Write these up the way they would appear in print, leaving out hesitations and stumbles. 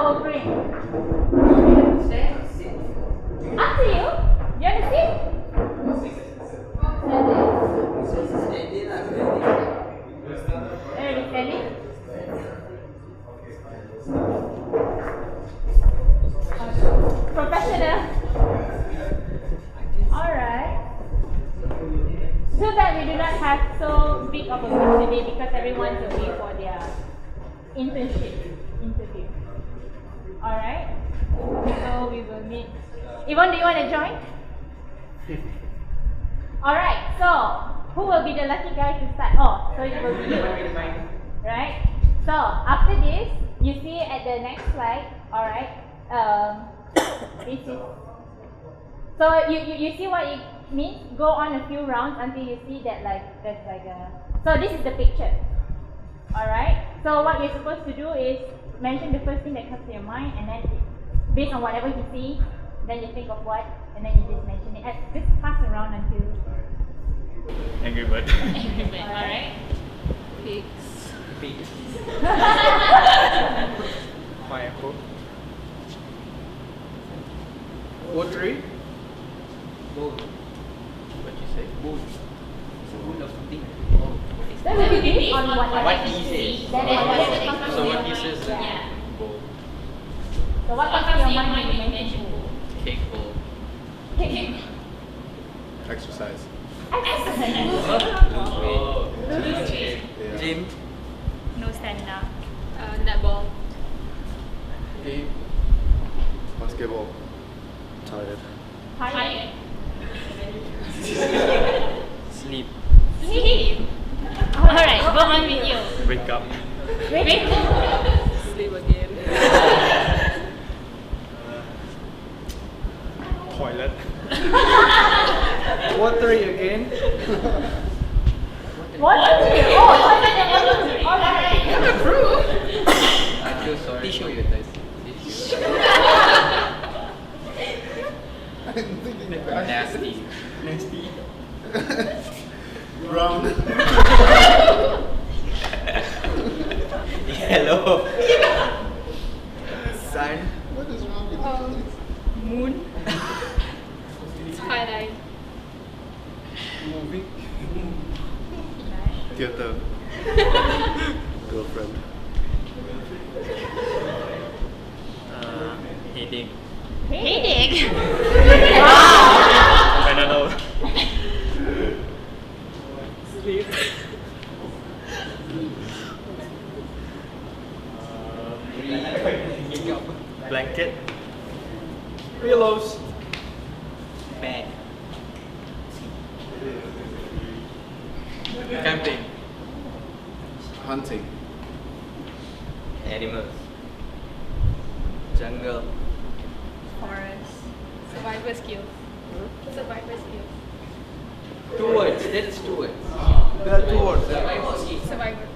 our break? Up to you. You want to sit? Ready, steady? Professional. Alright. So that we do not have so big of a group today because everyone's away for their internship interview. Alright. So we will meet. Yvonne, do you want to join? Alright, so who will be the lucky guy to start? Oh, so it will be you. Right? So after this, you see at the next slide, alright, this is, so you see what it means? Go on a few rounds until you see that there's like a, so this is the picture. Alright, so what you're supposed to do is mention the first thing that comes to your mind, and then based on whatever you see, then you think of what, and then you just mention it. Just pass around until... Angry bird. Angry bird, alright. Pigs. Pigs. Pineapple. Watery. Bull. What you say? Bull. Bull of something. That will be based on whatever What you he see. says. Then whatever comes to So your what he mind. says is Yeah. bowl. So what comes to your mind when you mention bowl? Cake bowl. Cake. Exercise. Exercise. Oh. Yeah. Gym. No stamina. Netball. Game. Basketball. Tired. Tired. Sleep. Sleep. Alright, go on with you. Wake up. Wake up. Sleep again. Toilet. Watery again. What? Oh, toilet and water. Alright. I feel sorry. Tissue. You guys. Nasty. Nasty. Brown. Yellow. Sun. What is wrong with this? Moon. Skyline. Movie. Theater. Girlfriend. Headache. Headache. I don't know. Sleep. Blanket. Pillows. Bag. Camping. Hunting. Animals. Jungle. Forest. Survivor skills. Survivor skills. 2 words. That's 2 words. There are 2 words. Survivor.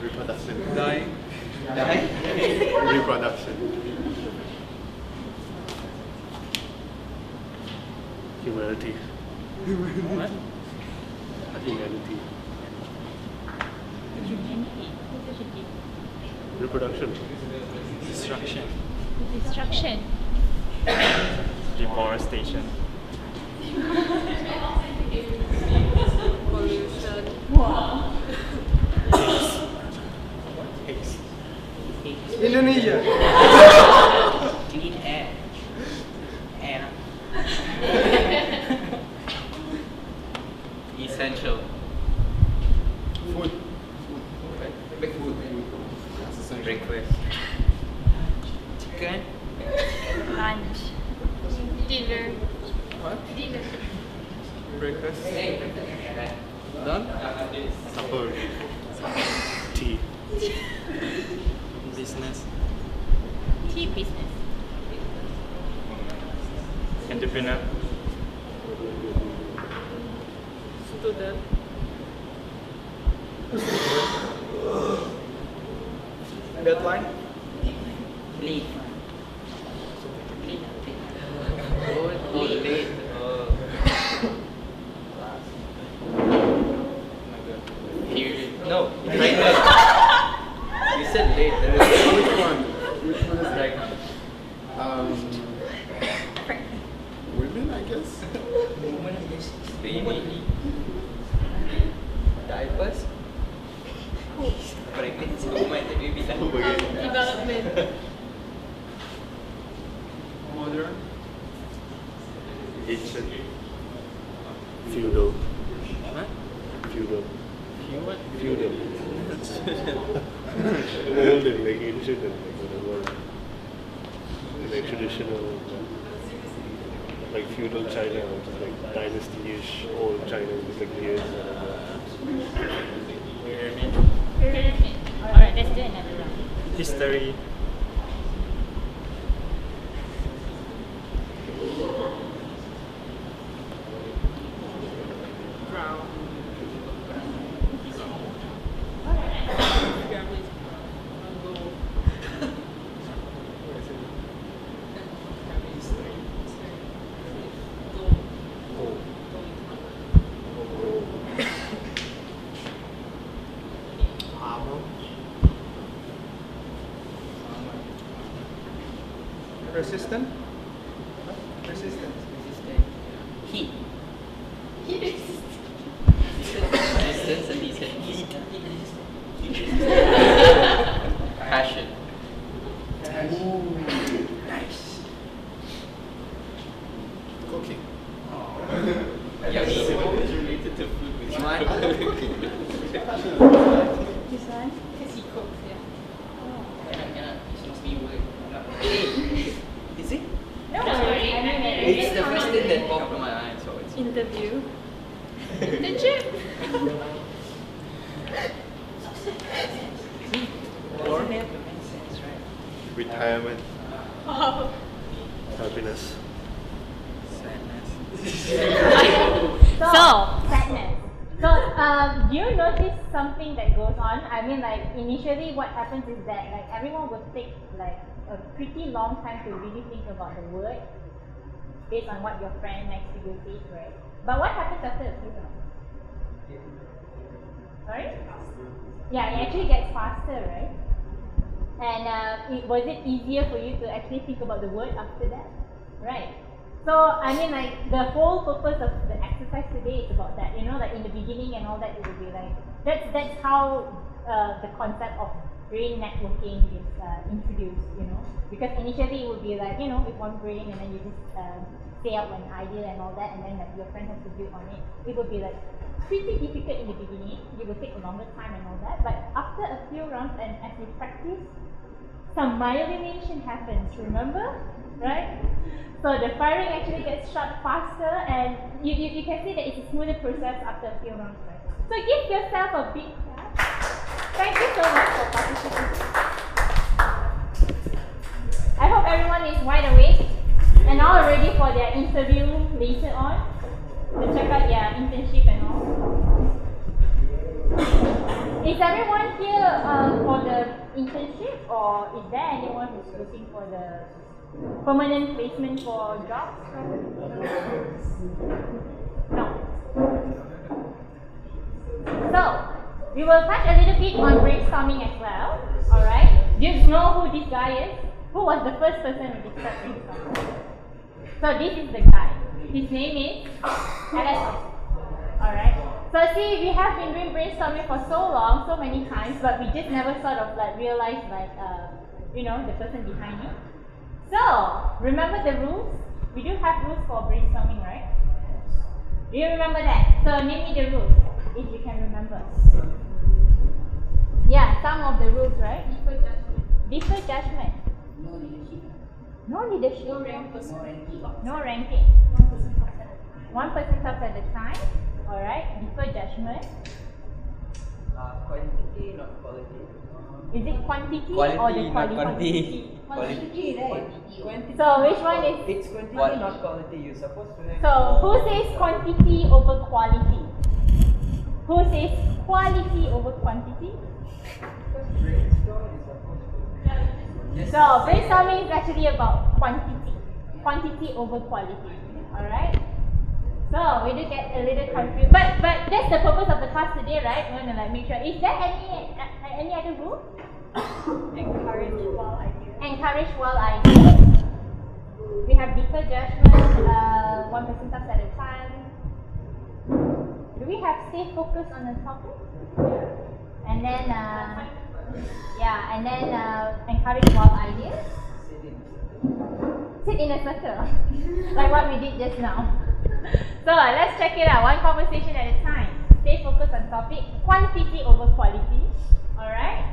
Reproduction. Die. Reproduction. Humanity. What? Humanity. Reproduction. Destruction. Destruction. Deforestation. Pollution. Wow. Haze. Indonesia. Clean air. Air. Essential. Food. Big food. That's essential. Breakfast. Chicken. Lunch. Dinner. What? Dinner. Breakfast. Done? Supper. Tea. Business. Tea business. Entrepreneur. Student. Deadline. Leave. Oh, late. Period. No, pregnant. purpose? Pregnancy. Oh my, tadi bilang. Development. Modern. Ancient. Feudal. Huh? Feudal. Human? Feudal. Old and like ancient and like whatever. Like traditional. Like feudal China, which is like dynasty-ish old China, which is like years. Pyramid. Pyramid. Alright, let's do another round. History. Ground. Resistant. Resistant. Heat. Resistance and heat. Passion. Nice. Cooking. Yeah, it's related to food. Which one? This one? Because he cooks, yeah. Cannot. It must be word. Hey. Is it? No worries. I mean, It's the first thing that popped in my eye, so it's. Interview. Internship. Or? Makes sense, right? Retirement. Wow. Happiness. Sadness. So, sadness. So, do you notice something that goes on? I mean, like, initially what happens is that, like, everyone will take, like, a pretty long time to really think about the word based on what your friend next to you says, right? But what happens after a few rounds? Sorry? Yeah, it actually gets faster, right? And was it easier for you to actually think about the word after that? Right. So, I mean, like, the whole purpose of the exercise today is about that, you know, like in the beginning and all that, it will be like, that's how the concept of brain networking is introduced, you know, because initially it would be like, you know, with one brain and then you just say out an idea and all that, and then like your friend has to build on it. It would be like pretty difficult in the beginning, it will take a longer time and all that, but after a few rounds and as you practice, some myelination happens, remember? Right? So the firing actually gets shot faster, and you can see that it's a smoother process after a few rounds, right? So give yourself a big clap. Thank you so much for participating. I hope everyone is wide awake and all ready for their interview later on to check out their internship and all. Is everyone here for the internship, or is there anyone who's looking for the permanent placement for jobs? No. So, we will touch a little bit on brainstorming as well. Alright? Do you know who this guy is? Who was the first person who discovered brainstorming? So, this is the guy. His name is Alex. Alright? So, see, we have been doing brainstorming for so long, so many times, but we just never sort of like realized like, you know, the person behind it. So, remember the rules? We do have rules for brainstorming, right? Do you remember that? So, name me the rules, if you can remember. Yeah, some of the rules, right? Defer judgment. No leadership. No ranking. No ranking. One person talks at a time. Alright, defer judgment. Quantity, not quality. Is it quantity Quality, or the not quality? quantity. Quantity, right? So which one is? It's quantity, What? not quality. You're supposed to have. So who says quantity over quality? Who says quality over quantity? So brainstorming is actually about quantity. Quantity over quality. Alright? So we do get a little confused. But that's the purpose of the class today, right? We want to like make sure. Is there any other rule? Encourage wild ideas. We have defer judgment, one person talks at a time. Do we have stay focused on the topic? And then, encourage wild ideas. Sit in a circle, like what we did just now. So let's check it out, one conversation at a time. Stay focused on topic, quantity over quality, alright?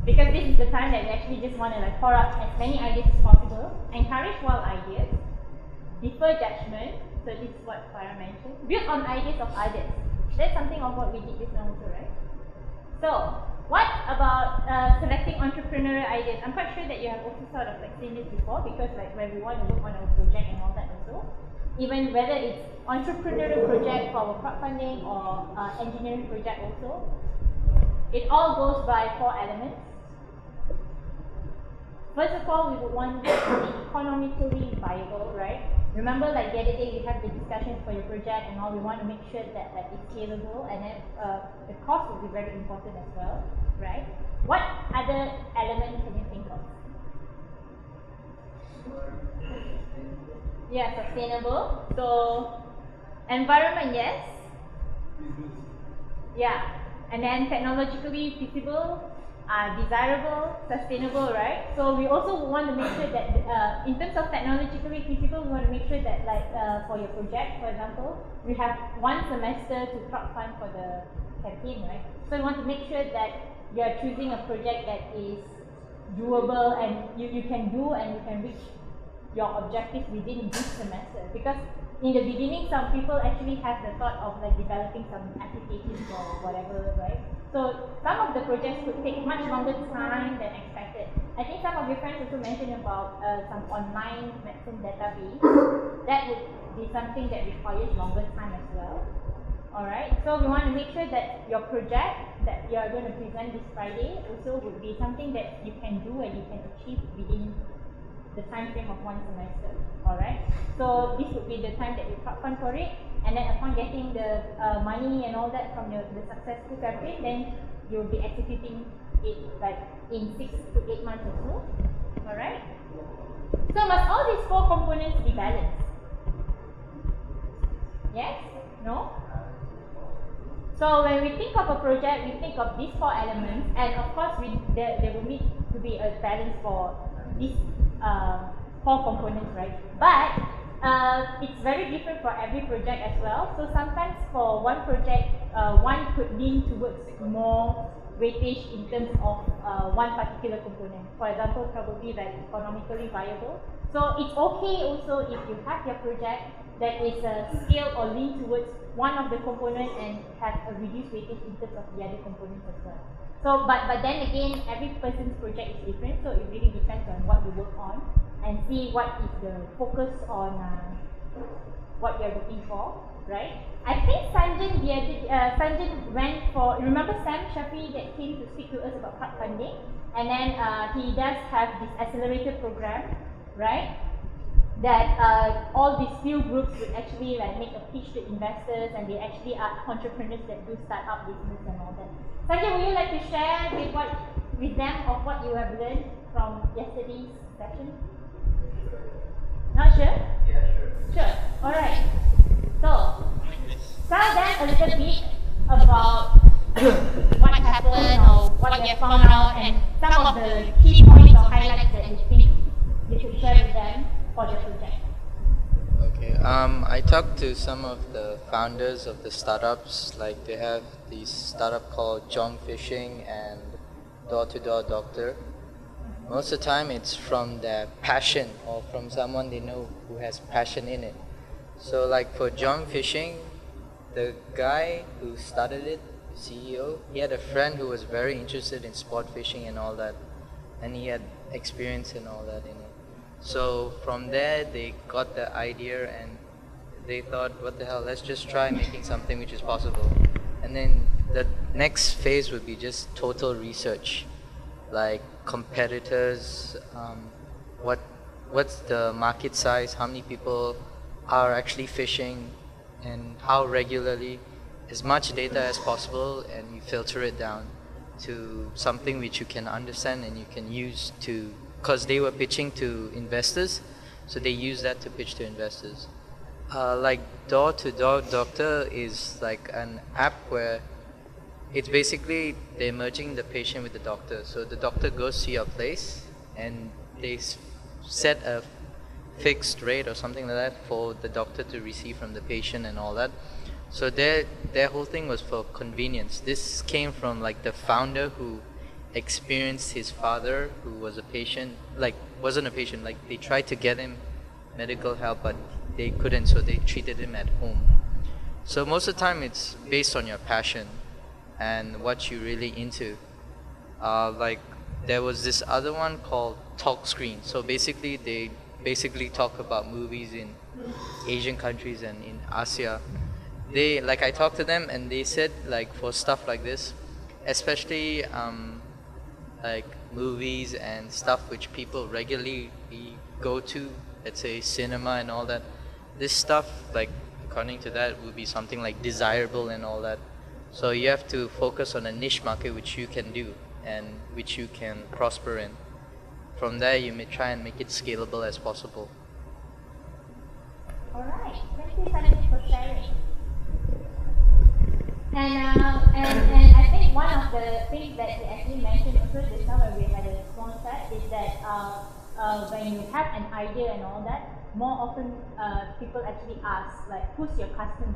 Because this is the time that we actually just want to like pour out as many ideas as possible. Encourage wild ideas. Defer judgment. So this is what Farah mentioned. Build on ideas of others. That's something of what we did just now also, right? So, what about selecting entrepreneurial ideas? I'm quite sure that you have also sort of like seen this before, because like when we want to work on our project and all that also, even whether it's entrepreneurial project for our crowdfunding or engineering project also, it all goes by 4 elements. First of all, we would want it to be economically viable, right? Remember, like the other day, we have the discussions for your project and all. We want to make sure that it's scalable, and then the cost will be very important as well, right? What other element can you think of? Yeah, sustainable. So, environment, yes. Yeah, and then technologically feasible. Desirable, sustainable, right? So we also want to make sure that in terms of technologically feasible, we want to make sure that like for your project, for example, we have 1 semester to crowdfund for the campaign, right? So we want to make sure that you are choosing a project that is doable and you can do and you can reach your objectives within this semester. Because in the beginning, some people actually have the thought of like developing some applications or whatever, right? So some of the projects could take much longer time than expected. I think some of your friends also mentioned about some online medicine database. That would be something that requires longer time as well. Alright, so we want to make sure that your project that you are going to present this Friday also would be something that you can do and you can achieve within the time frame of 1 semester. Alright, so this would be the time that you crowdfund for it, and then upon getting the money and all that from the successful campaign, then you'll be executing it like in 6 to 8 months or so. Alright, so must all these 4 components be balanced? Yes? No? So when we think of a project, we think of these 4 elements, and of course there will need to be a balance for these 4 components, right? But it's very different for every project as well. So sometimes for one project, one could lean towards more weightage in terms of one particular component. For example, probably like economically viable. So it's okay also if you have your project that is scale or lean towards one of the components and have a reduced weightage in terms of the other components as well. So, but then again, every person's project is different, so it really depends on what you work on and see what is the focus on what you're looking for, right? I think Sanjan went for, remember Sam Shafi that came to speak to us about crowdfunding, and then he does have this accelerator program, right? That all these few groups would actually like make a pitch to investors, and they actually are entrepreneurs that do start up business and all that. Sanjay, would you like to share with them of what you have learned from yesterday's session? Not sure? Yeah, sure. Sure. Alright. So, tell them a little bit about what happened or what you found out and some of the key points or highlights that you think you should share with them for the project. Okay, I talked to some of the founders of the startups, like they have this startup called Jong Fishing and Door to Door Doctor. Most of the time it's from their passion or from someone they know who has passion in it. So like for Jong Fishing, the guy who started it, the CEO, he had a friend who was very interested in sport fishing and all that, and he had experience in all that in it. So from there they got the idea and they thought, what the hell, let's just try making something which is possible. And then the next phase would be just total research, like competitors, what's the market size, how many people are actually fishing, and how regularly, as much data as possible, and you filter it down to something which you can understand and you can use to, because they were pitching to investors, so they use that to pitch to investors. Like Door to Door Doctor is like an app where it's basically they're merging the patient with the doctor. So the doctor goes to your place and they set a fixed rate or something like that for the doctor to receive from the patient and all that. So their whole thing was for convenience. This came from like the founder who experienced his father who was a patient, like wasn't a patient, like they tried to get him medical help but they couldn't, so they treated him at home. So most of the time it's based on your passion and what you really into. Like there was this other one called Talk Screen. So basically they talk about movies in Asian countries and in Asia. They, like I talked to them and they said like for stuff like this, especially like movies and stuff which people regularly go to, let's say cinema and all that, this stuff, like according to that, would be something like desirable and all that. So you have to focus on a niche market which you can do and which you can prosper in. From there you may try and make it scalable as possible. Alright, thank you Sandy for sharing. And I think one of the things that you actually mentioned also just now when we had a small chat is that when you have an idea and all that, more often people actually ask like, who's your customer,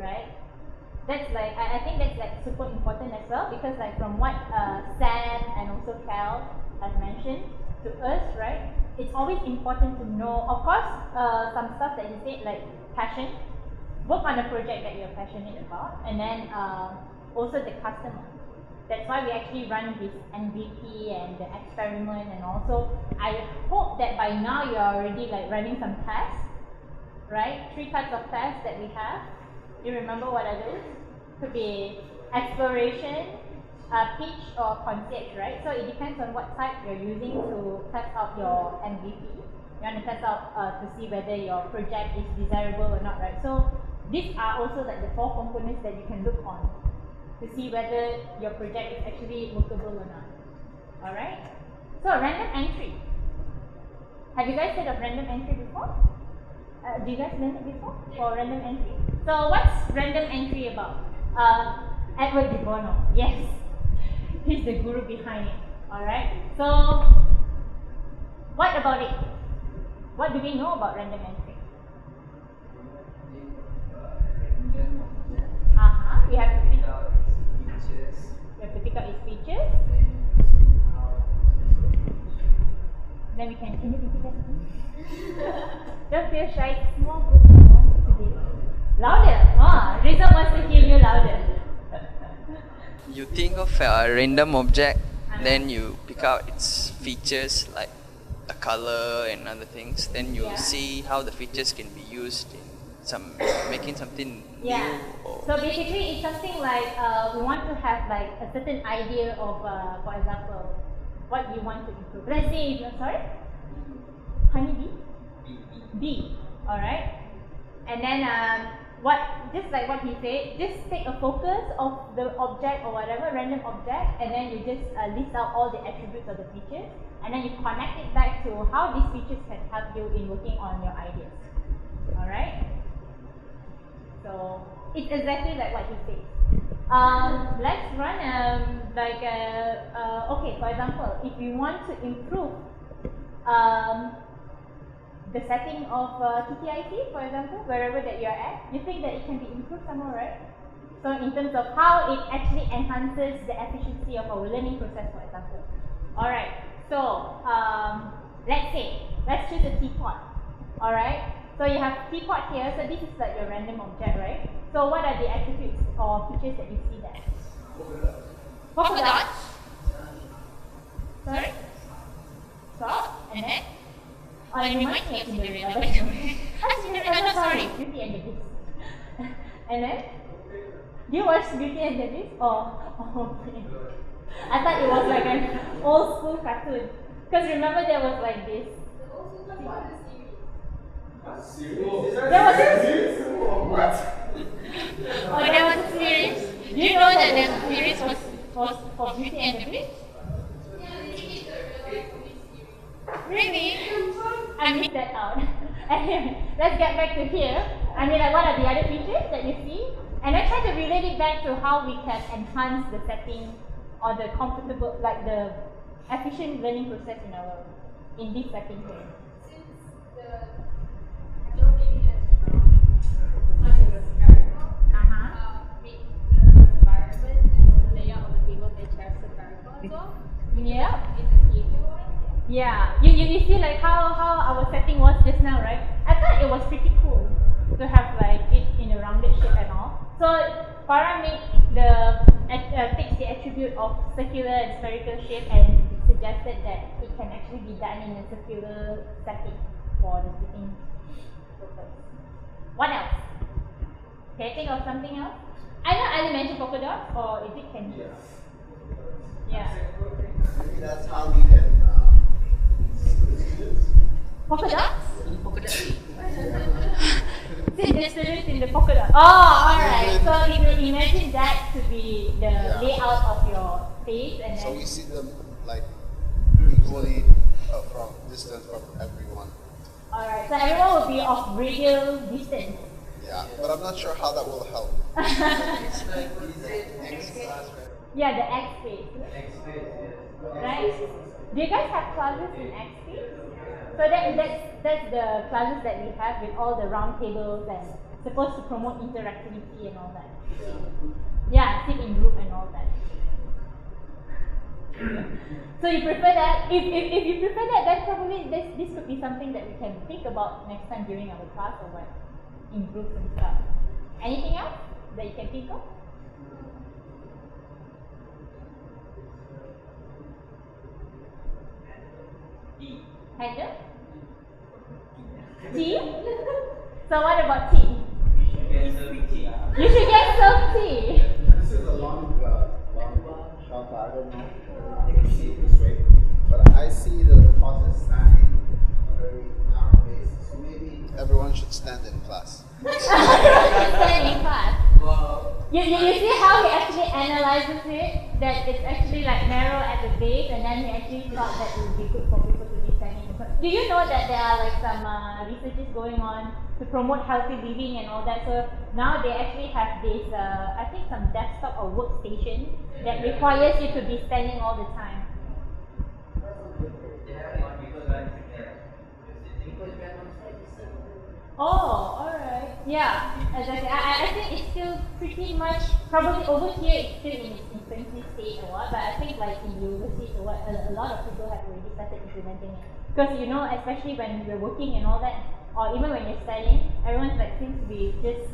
right? That's like, I think that's like super important as well, because like from what Sam and also Cal have mentioned to us, right? It's always important to know, of course, some stuff that you said like passion. Work on a project that you're passionate about, and then also the customer. That's why we actually run this MVP and the experiment, and also I hope that by now you're already like running some tests, right? 3 types of tests that we have. You remember what are those? Could be exploration, pitch, or concept, right? So it depends on what type you're using to test out your MVP. You want to test out to see whether your project is desirable or not, right? So these are also like the 4 components that you can look on to see whether your project is actually workable or not. Alright? So random entry. Have you guys heard of random entry before? Do you guys learn it before for random entry? So what's random entry about? Edward De Bono. Yes. He's the guru behind it. Alright? So what about it? What do we know about random entry? You have to pick out its features. You have to pick out its features. Then we can you repeat that please? Don't feel shy. Small group. Louder. Rizal wants to hear you louder. You think of a random object, then you pick out its features like the color and other things. Then you see how the features can be used in making something new. So basically, it's something like we want to have like a certain idea of, for example, what you want to improve. Let's say, if you're sorry, honeybee, bee. All right, and then just like what he said, just take a focus of the object or whatever random object, and then you just list out all the attributes of the features, and then you connect it back to how these features can help you in working on your ideas. All right. So it's exactly like what he said. Let's run okay, for example, if you want to improve the setting of TTIC, for example, wherever that you are at, you think that it can be improved somewhere, right? So in terms of how it actually enhances the efficiency of our learning process, for example. Alright, so let's choose a teapot. Alright, so you have teapot here, so this is like your random object, right? So what are the attributes or features that you see there? Polka dots. Sorry? Salt, and then? Oh, it reminds me of Cinderella. Cinderella, sorry. Beauty and the Beast. And then? Do you watch Beauty and the Beast? Oh, okay. I thought it was like an old school cartoon. Because remember there was like this. There was a series? What? Oh, there was a series. Do you know that the series was for Beauty and the Beast? Really? I missed that out. Anyway, let's get back to here. I mean, like, what are the other features that you see? And I try to relate it back to how we can enhance the setting or the comfortable, like the efficient learning process in this setting here. Since the building is like a spherical, make the environment and the layout of the tables and chairs spherical as well. Yeah. In the table. Yeah. You see like how our setting was just now, right? I thought it was pretty cool to have like it in a rounded shape and all. So Farah takes the attribute of circular and spherical shape and suggested that it can actually be done in a circular setting for the sitting purpose. What else? Can you think of something else? I know Ali mentioned polka dots, or is it candy? Yeah. Maybe that's how we can Polka dots? Polka dot. Sit the students in the polka dot. Oh, alright. So if you imagine that to be the layout of your face, and so then we see them like equally from distance from everyone. alright, so everyone will be of radial distance. Yeah, but I'm not sure how that will help. Yeah, the X space. Right? Do you guys have classes in X space? So that's the classes that we have with all the round tables and supposed to promote interactivity and all that. Yeah, sit in group and all that. So you prefer that? If you prefer that, then probably this could be something that we can think about next time during our class or what, in groups and stuff. Anything else that you can think of? Handle? Tea? So what about tea? You should get some tea. This is a long shot. I don't know if you can see it this way, but I see the process standing on a very narrow basis. So maybe everyone should stand in class. Stand in class. You see how he actually analyzes it? That it's actually like narrow at the base, and then he actually thought that it would be good for people to be standing in class. Do you know that there are like some researches going on to promote healthy living and all that? So now they actually have this, I think some desktop or workstation that requires you to be standing all the time. Oh, alright. Yeah, exactly. I think it's still pretty much, probably over here it's still in its infancy stage or what, but I think like in universities or what, a lot of people have already started implementing it. Because you know, especially when we're working and all that, or even when you're studying, everyone's like seems to be just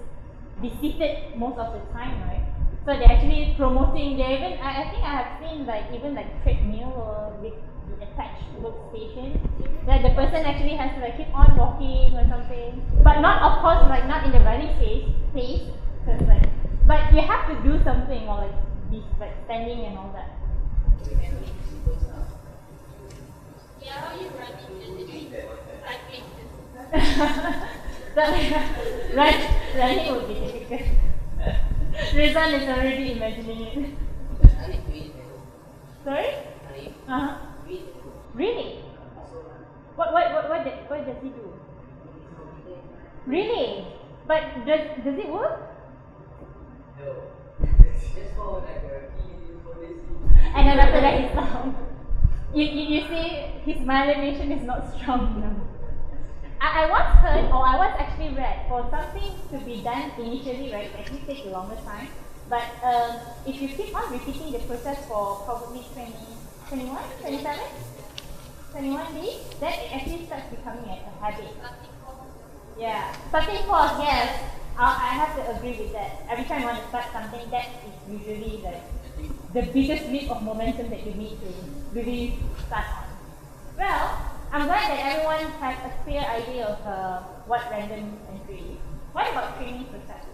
be seated most of the time, right? So they're actually promoting, they even, I think I have seen like even like treadmill or with the attached workstation that the person actually has to like keep on walking or something, but not, of course, like not in the running pace, because like, but you have to do something or like be like standing and all that. Yeah, how you running? Cycling. Running would be difficult. Rizan is already imagining it. Sorry? Uh-huh. Really? What does he do? Really? But does it work? And then after that he stopped. You see, his myelination is not strong enough. I once heard, or I once actually read, for something to be done initially, right, it actually takes a longer time. But if you keep on repeating the process for probably 21 days, then it actually starts becoming a habit. Yeah, starting course, yes. I have to agree with that. Every time you want to start something, that is usually the biggest leap of momentum that you need to really start on. Well, I'm glad that everyone has a clear idea of what random entry is. What about training process?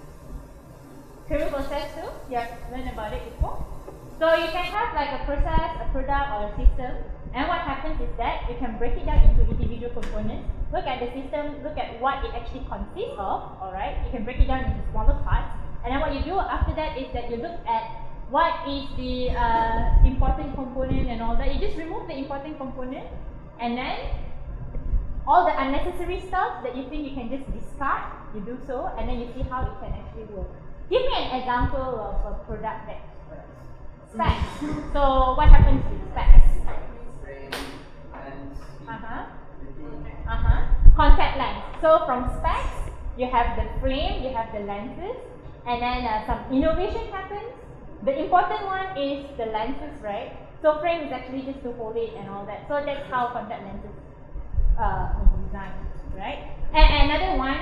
Training process too? You have learned about it before? So you can have like a process, a product, or a system. And what happens is that you can break it down into individual components. Look at the system, look at what it actually consists of, alright? You can break it down into smaller parts. And then what you do after that is that you look at what is the important component and all that. You just remove the important component, and then all the unnecessary stuff that you think you can just discard, you do so, and then you see how it can actually work. Give me an example of a product that specs. So what happens with specs? Contact lens. So from specs, you have the frame, you have the lenses, and then some innovation happens. The important one is the lenses, right? So frame is actually just to hold it and all that. So that's how contact lenses is designed, right? And another one,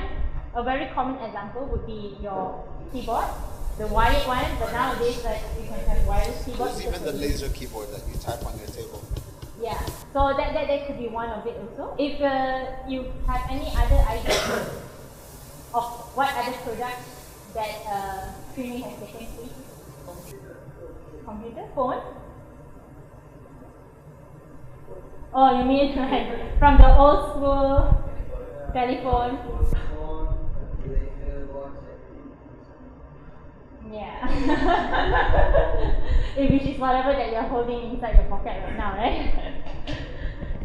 a very common example would be your keyboard, the wired one. But nowadays, like you can have wireless keyboards. There's even the laser keyboard that you type on your table. Yeah, so that could be one of it also. If you have any other ideas of what other products that streaming has taken place, computer, phone. Oh, you mean like from the old school telephone? Yeah. Which is whatever that you're holding inside your pocket right now, right?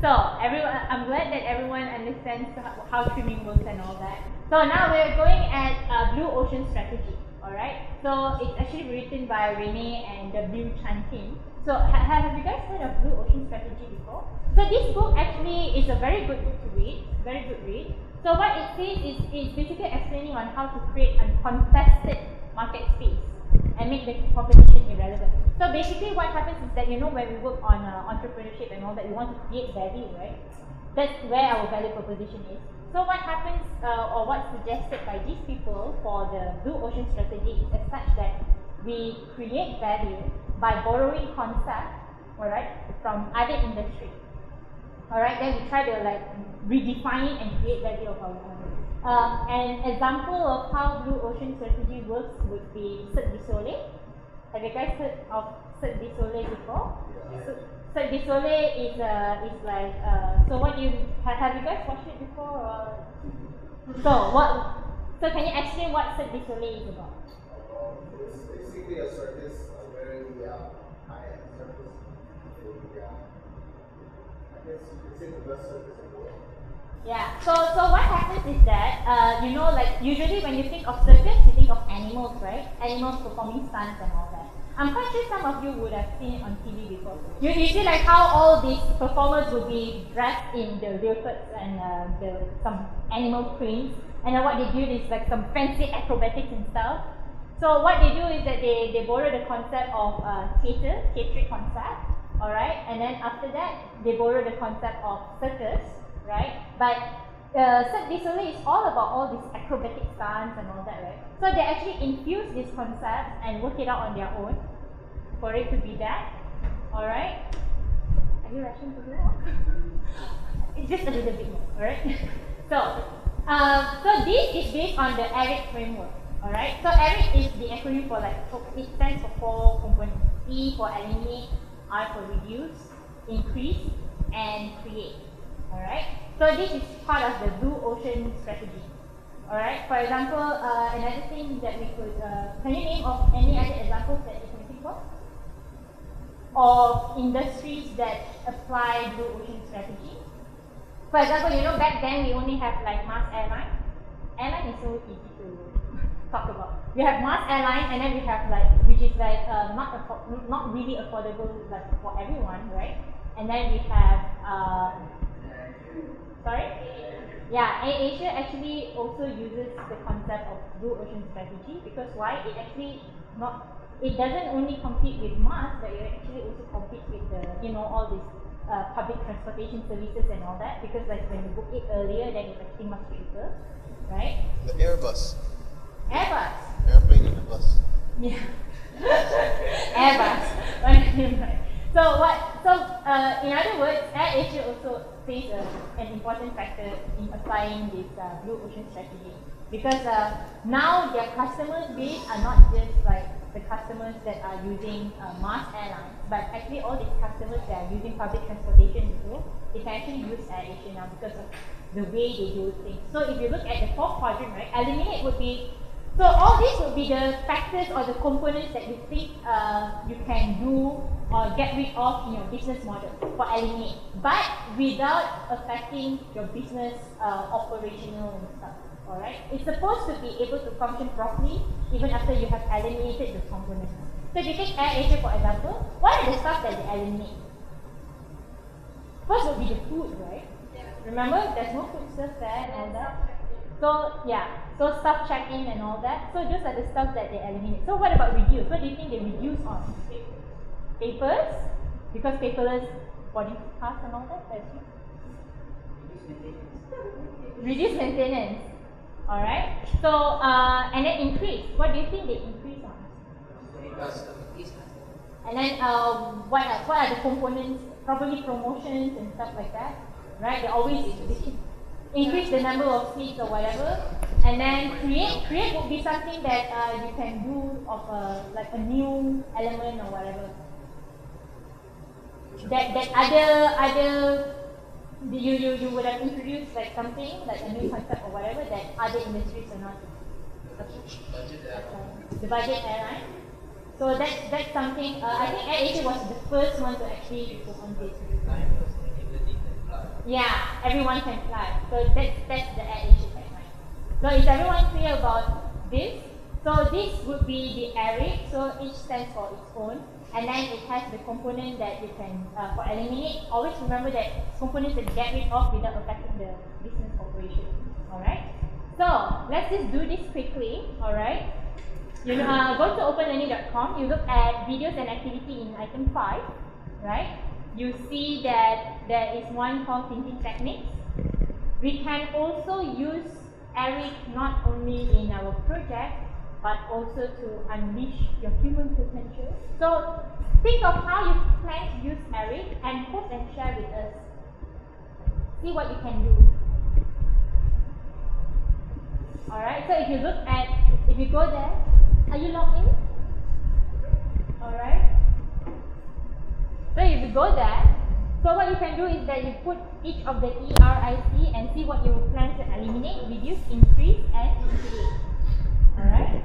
So everyone, I'm glad that everyone understands how streaming works and all that. So now we're going at Blue Ocean Strategy. Alright? So it's actually written by Renee and W. Chantin. So have you guys heard of Blue Ocean Strategy before? So this book actually is a very good book to read. Very good read. So what it says is it's basically explaining on how to create a contested market space and make the competition irrelevant. So basically what happens is that, you know, when we work on entrepreneurship and all that, we want to create value, right? That's where our value proposition is. So what happens or what's suggested by these people for the Blue Ocean Strategy is as such that we create value by borrowing concepts, alright, from other industries. Alright, then we try to like redefine and create value of our own. An example of how Blue Ocean Strategy works would be Cirque du Soleil. Have you guys heard of Cirque du Soleil before? Cirque du Soleil is like so what you have you guys watched it before? So can you explain what Cirque du Soleil is about? It's basically a circus, a very high-end circus. I guess you could say the best circus in the world. Yeah. So what happens is that you know, like usually when you think of circus, you think of animals, right? Animals performing stunts and all that. I'm quite sure some of you would have seen it on TV before. You see like how all these performers would be dressed in the leopards and some animal prints, and then what they do is like some fancy acrobatics and stuff. So what they do is that they borrow the concept of theatric concept, alright, and then after that they borrow the concept of circus, right? But Cirque du Soleil is all about all these acrobatic stunts and all that, right? So they actually infuse these concepts and work it out on their own for it to be that, alright? Are you rushing to do it? It's just a little bit more, alright? So this is based on the ERIC framework, alright? So ERIC is the acronym for like, it stands for 4 components. E for eliminate, R for reduce, increase, and create, alright? So this is part of the Blue Ocean Strategy, alright? For example, another thing that we could, can you name of any other examples that you can think of? Of industries that apply Blue Ocean Strategy? For example, you know, back then we only have like mass airline. Airline is so easy to talk about. We have mass airline, and then we have like, which is like not really affordable like for everyone, right? And then we have, sorry? Yeah, AirAsia actually also uses the concept of Blue Ocean Strategy because why? It actually it doesn't only compete with mass, but it actually also competes with the, you know, all these public transportation services and all that, because like when you book it earlier, then it's actually much cheaper, right? The Airbus. Airbus. Airplane and a bus. Yeah. Airbus. In other words, AirAsia also plays an important factor in applying this Blue Ocean Strategy, because now their customer base are not just like the customers that are using mass airlines, but actually all these customers that are using public transportation too, they can actually use AirAsia now because of the way they do things. So if you look at the 4th quadrant, right, eliminate would be, so all these would be the factors or the components that you think you can do or get rid of in your business model for eliminate, but without affecting your business operational and stuff. Alright? It's supposed to be able to function properly even after you have eliminated the components. So if you take AirAsia for example, what are the stuff that they eliminate? First would be the food, right? Yeah. Remember, there's no food served there and all that. So yeah, so stuff check-in and all that. So those are the stuff that they eliminate. So what about reduce? What do you think they reduce on? Papers, because paperless boarding pass and all that. I assume. Reduce maintenance. All right. So and then increase. What do you think they increase on? And then what else? What are the components? Probably promotions and stuff like that. Right? They always increase the number of seats or whatever. And then create would be something that you can do of like a new element or whatever. That other you would have introduced like something like a new concept or whatever that other industries are not. The budget airline. So that's something. I think AirAsia was the first one to actually focus on this. Yeah, everyone can fly. So that's the AirAsia tagline. So is everyone clear about this? So this would be the ARIC. So each stands for its own, and then it has the component that you can for eliminate. Always remember that components that get rid of without affecting the business operation. All right. So let's just do this quickly. All right. You go to openlearning.com. You look at videos and activity in item 5. Right. You see that there is one called thinking techniques. We can also use ARIC not only in our project, but also to unleash your human potential. So think of how you plan to use ARIC and post and share with us. See what you can do. Alright, so if you go there, are you logged in? Alright. So if you go there, so what you can do is that you put each of the ERIC and see what you plan to eliminate, reduce, increase, and create. Alright?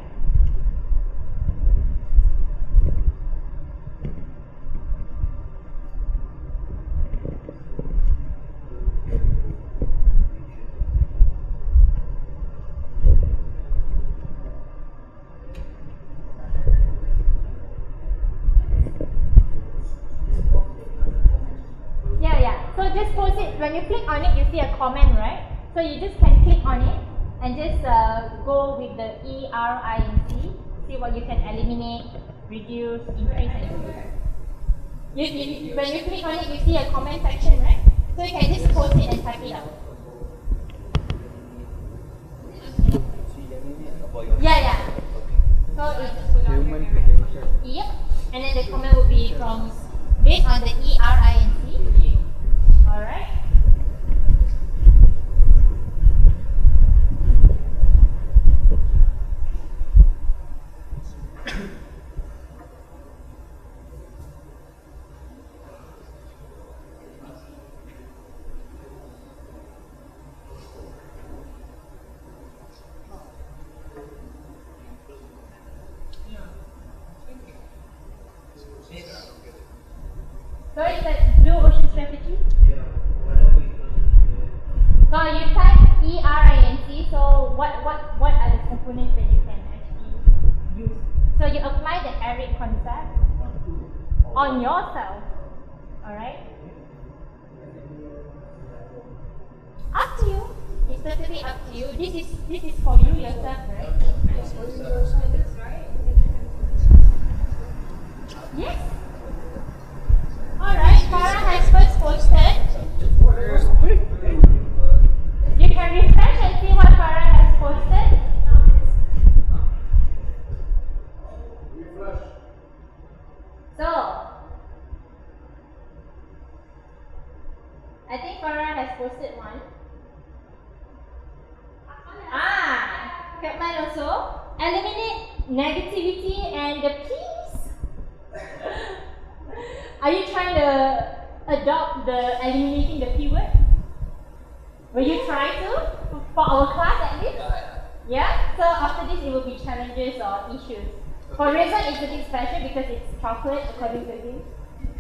So just post it, when you click on it, you see a comment, right? So you just can click on it and just go with the ERIC, see what you can eliminate, reduce, increase, and decrease. When you click on it, you see a comment section, right? So you can just post it and type it out. Yeah. So it's human potential. Yep. And then the comment will be from based on the ERIC. Alright. So it's like blue ocean strategy. So you type ERINC. So what are the components that you can actually use? So you apply the ARIC concept on yourself. All right. Up to you. It's totally up to you. This is for you yourself, right? Yes. Alright, Farah has first posted. You can refresh and see what Farah has posted. So, I think Farah has posted one. Capman also. Eliminate negativity and the peace. Are you trying to adopt the eliminating the P word? Will you try to? For our class at least? Yeah? So after this it will be challenges or issues. For Reza it's a bit special because it's chocolate according to him.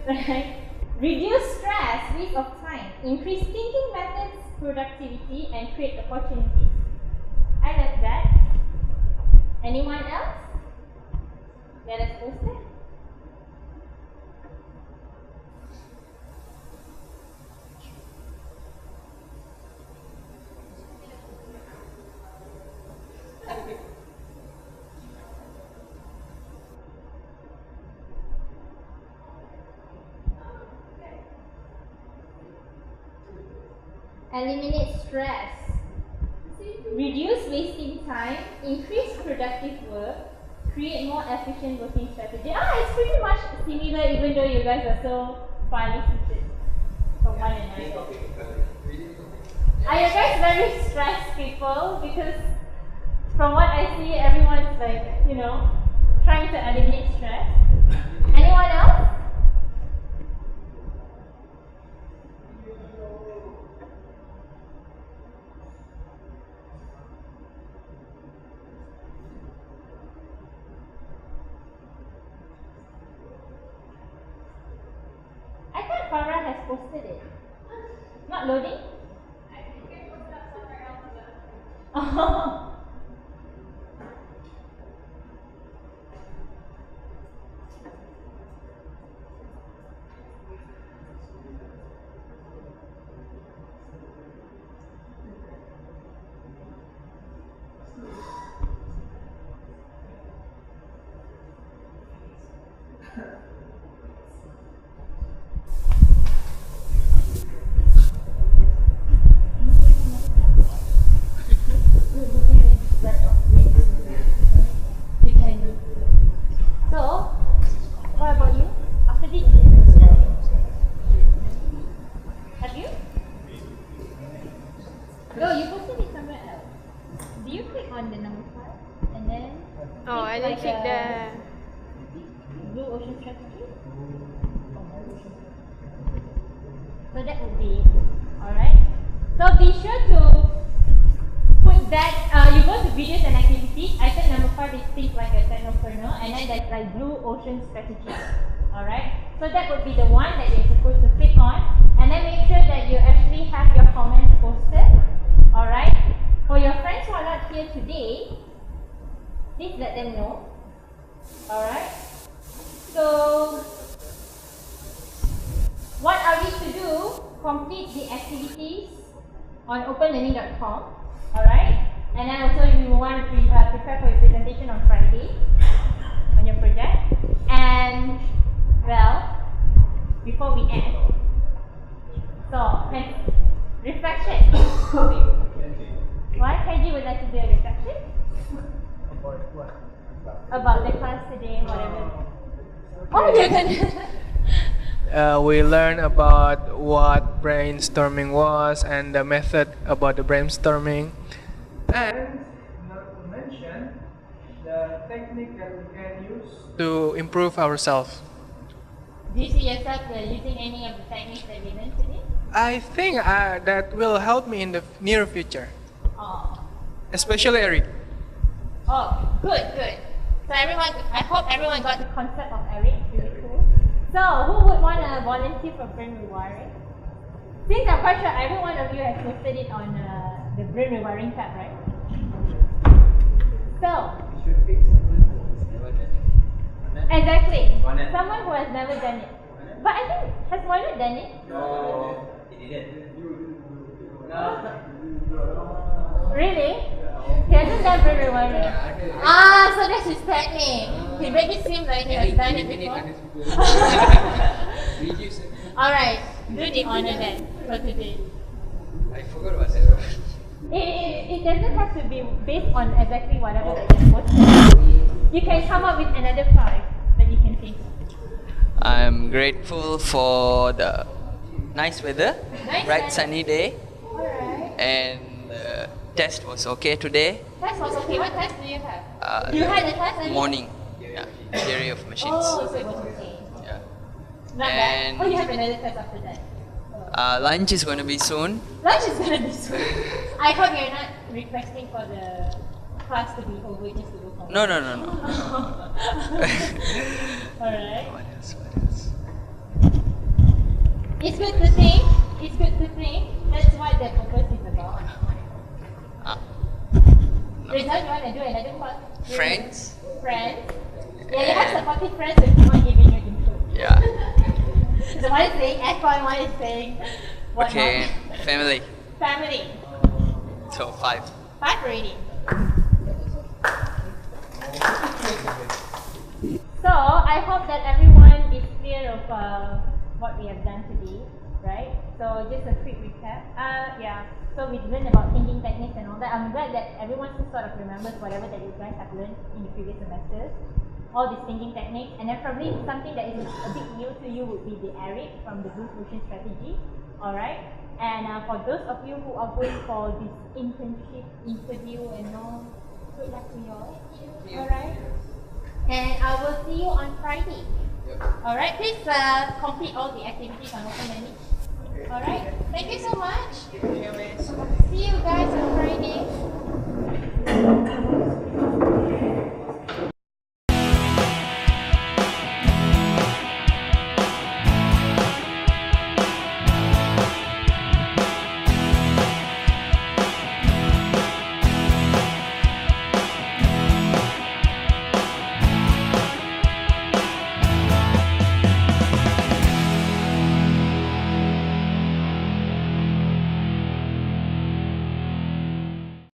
Right? Reduce stress, waste of time, increase thinking methods, productivity, and create opportunities. I love that. Anyone else? That is posted? Eliminate stress. Reduce wasting time, increase productive work, create more efficient working strategy. It's pretty much similar even though you guys are so far listening from one another. Are you guys very stressed people? Because from what I see, everyone's like, trying to eliminate stress. Anyone else? I thought Farah has posted it. Not loading? I think I posted up somewhere else. Oh. So, what about you? After this? Have you? No, you posted it somewhere else. Do you click on the number 5 and then Oh, I didn't click the Blue Ocean Strategy? So that would be it. Alright? So be sure to put that, you go to videos and activities. Item number 5 is things like a technopreneur, and then there's like Blue Ocean Strategy. Alright? So that would be the one that you're supposed to click on, and then make sure that you actually have your comments posted. Alright? For your friends who are not here today, please let them know. Alright? So, what are we to do? Complete the activities on openlearning.com. Alright? And then also you want to prepare for your presentation on Friday on your project. And, well, before we end, so, reflection. Why Kenji would like to do a reflection? About what? About the class today, whatever. Oh, you're gonna... We learned about what brainstorming was and the method about the brainstorming. And not to mention the technique that we can use to improve ourselves. Do you see yourself using any of the techniques that we learned today? I think that will help me in the near future, Oh. especially Eric. Oh, good. So everyone, I hope everyone got the concept of Eric. Really cool. So who would want to volunteer for brain rewiring? Since I'm quite sure every one of you has posted it on the brain rewiring tab, right? So exactly, someone who has never done it. But I think has Mohammed done it? No, he didn't. Really? He hasn't done brain rewiring. So that's his technique. He made it seem like he has done it before. Alright, do the honor then for today. I forgot what that was. It doesn't have to be based on exactly whatever that you posted. You can come up with another 5 that you can think of. I'm grateful for the nice weather, bright sunny day, Alright. and the test was okay today. Test was okay. What test do you have? You had the test earlier? Morning, yeah, theory of machines. Oh, so it was okay. Yeah. Not And- bad. Oh, you have another test after that. Lunch is going to be soon. Lunch is gonna be soon. I hope you're not requesting for the class to be over just to go home. No. Alright. What else? It's good to think. It's good to think. That's what the purpose is about. Rizal, you want to do another part? Friends? Friends. Yeah, you have supportive friends who keep on giving you input. Yeah. So one is saying F1, one is saying what Okay, not. family. Family. So 5. 5 already. So I hope that everyone is clear of what we have done today, right? So just a quick recap. Yeah. So we learned about thinking techniques and all that. I'm glad that everyone sort of remembers whatever that you guys have learned in the previous semesters. All these thinking techniques, and then probably something that is a bit new to you would be the ERIC from the Blue Solution Strategy. All right. And for those of you who are going for this internship interview and all, good luck to you all. All right. And I will see you on Friday. All right. Please complete all the activities on Open Learning. All right. Thank you so much. See you guys on Friday.